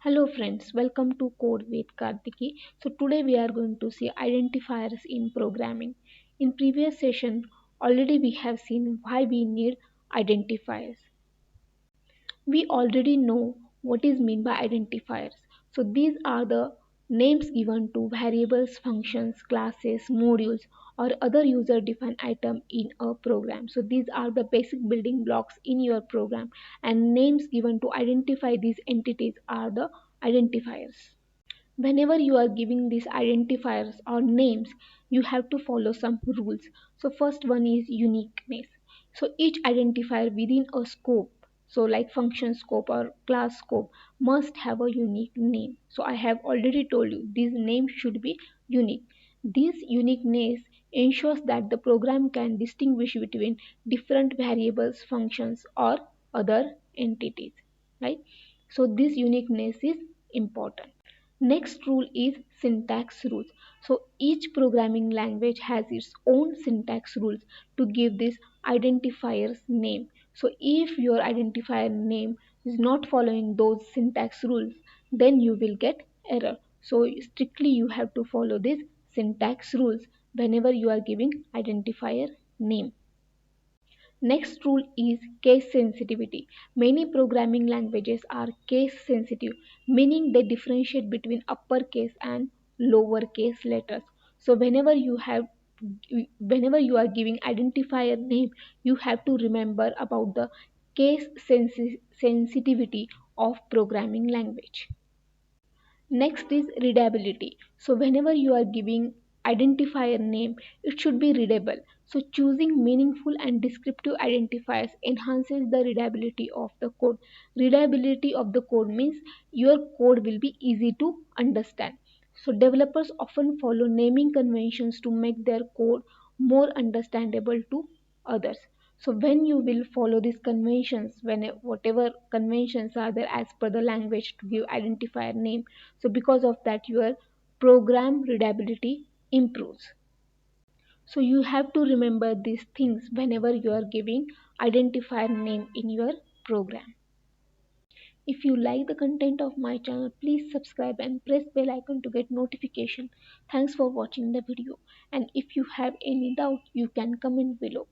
Hello friends, welcome to Code with Kartiki. So today we are going to see identifiers in programming. In previous session, already we have seen why we need identifiers. We already know what is meant by identifiers. So these are the names given to variables, functions, classes, modules, or other user-defined item in a program. So these are the basic building blocks in your program, and names given to identify these entities are the identifiers. Whenever you are giving these identifiers or names, you have to follow some rules. So first one is uniqueness. So each identifier within a scope, so like function scope or class scope, must have a unique name. So I have already told you these names should be unique. This uniqueness ensures that the program can distinguish between different variables, functions, or other entities, right? So this uniqueness is important. Next rule is syntax rules. So each programming language has its own syntax rules to give this identifier's name. So if your identifier name is not following those syntax rules, then you will get error. So strictly you have to follow these syntax rules whenever you are giving identifier name. Next rule is case sensitivity. Many programming languages are case sensitive, meaning they differentiate between uppercase and lowercase letters. So whenever you are giving identifier name, you have to remember about the sensitivity of programming language. Next is readability. So whenever you are giving identifier name, it should be readable. So choosing meaningful and descriptive identifiers enhances the readability of the code. Readability of the code means your code will be easy to understand. So developers often follow naming conventions to make their code more understandable to others. So when you will follow these conventions, when whatever conventions are there as per the language to give identifier name, so because of that your program readability improves. So you have to remember these things whenever you are giving identifier name in your program. If you like the content of my channel, please subscribe and press bell icon to get notification. Thanks for watching the video, and if you have any doubt you can comment below.